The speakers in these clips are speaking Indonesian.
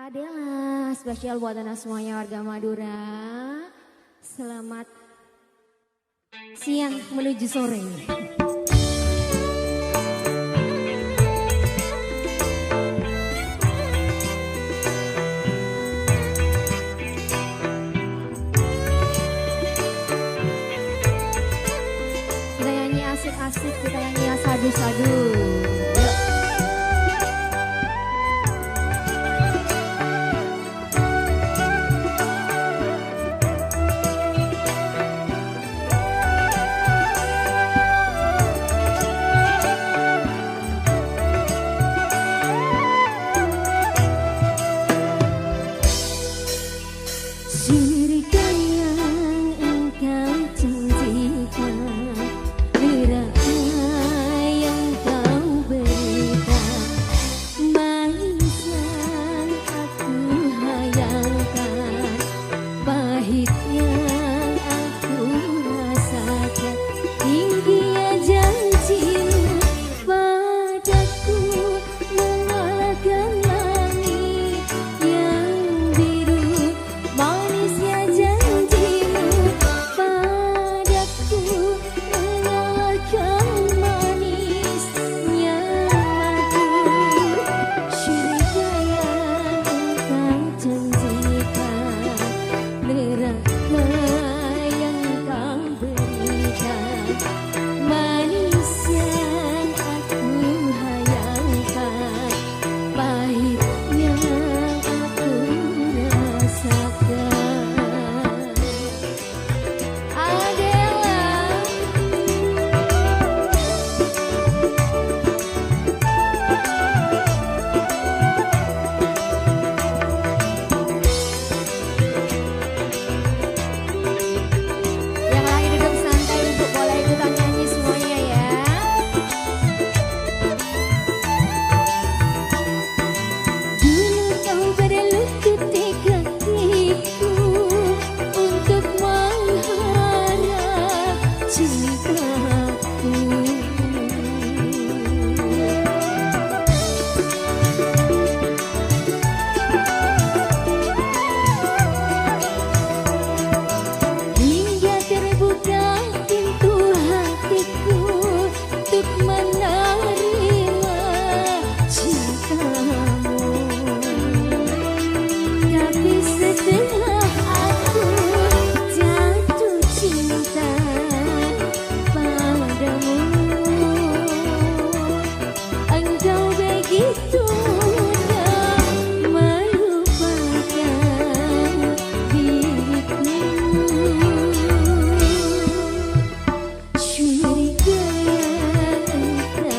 Adela, spesial buat anak semuanya warga Madura. Selamat siang menuju sore. Kita nyanyi asik-asik, kita nyanyi sadu-sadu. Surga yang engkau janjikan, neraka yang kau berikan, manis yang aku hayalkan, pahit yang aku rasakan. Tingginya janjimu padaku mengalahkan langit yang biru. Manisnya janjimu padaku mengalahkan manisnya madu. Surga yang engkau janjikan, neraka yang kau berikan, manis yang aku hayalkan, pahit yang aku rasakan. Adela, yang lagi duduk santai untuk boleh ikutan nyanyi semuanya ya. Dulu kau berlutut di kakiku untuk mengharap cintaku. Hingga terbuka pintu hatiku untuk menerima cintamu. Tapi setelah aku jatuh cinta padamu, engkau begitu mudah melupakan diriku. Surga yang engkau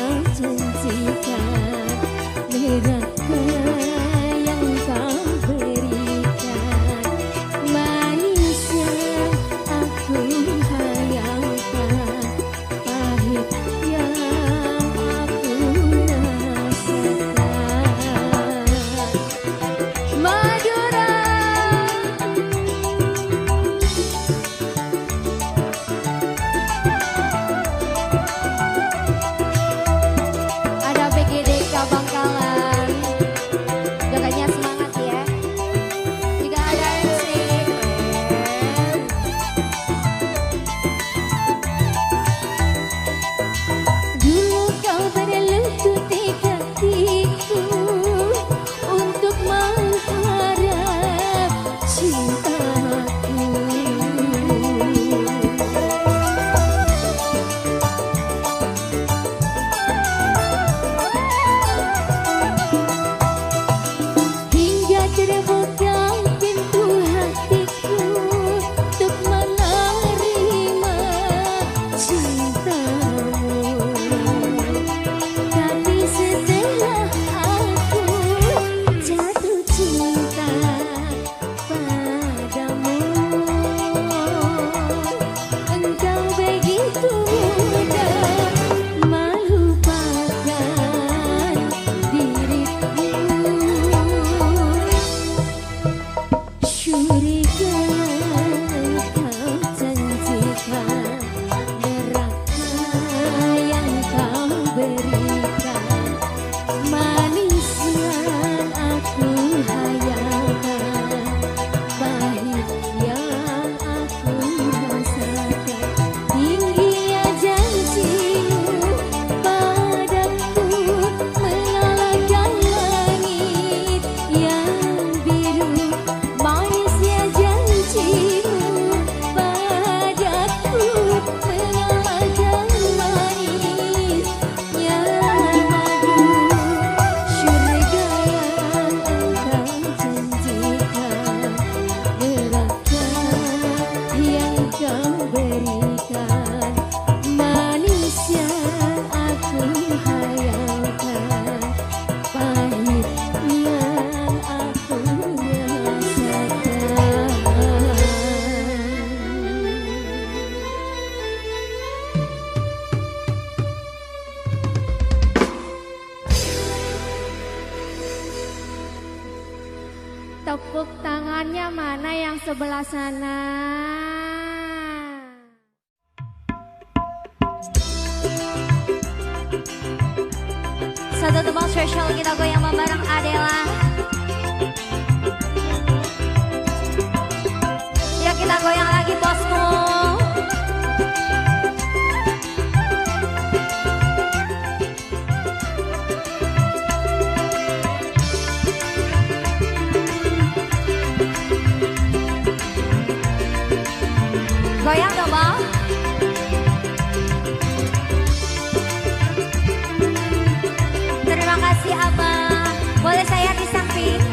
tepuk tangannya mana yang sebelah sana? Satu tebang spesial kita goyang bareng Adela. Yuk kita goyang lagi bosku. Goyang dong bang. Terima kasih abang. Boleh saya di samping?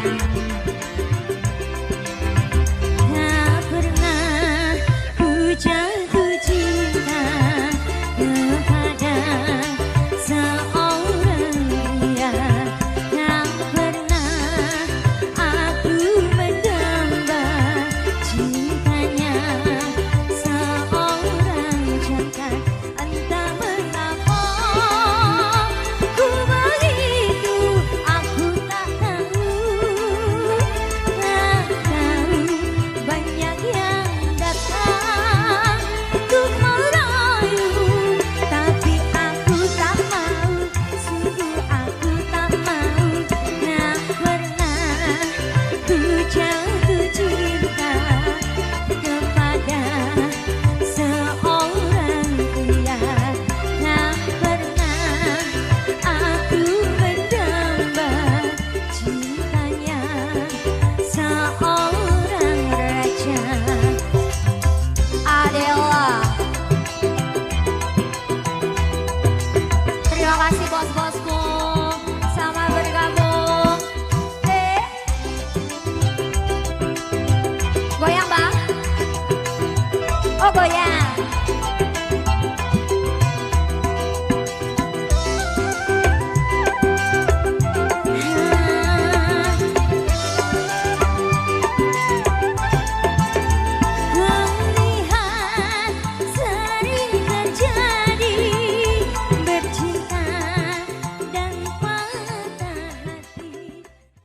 Tak pernah ku jatuh cinta kepada seorang dia. Tak pernah aku mendamba cintanya seorang jantan. Entah mengapa ku begitu, aku tak tahu banyak yang datang untuk merayu, tapi aku tak mau, sungguh aku tak mau. Tak pernah ku jatuh cinta kepada seorang pria. Tak pernah aku mendamba cintanya seorang raja. Adela. Terima kasih bos-bos.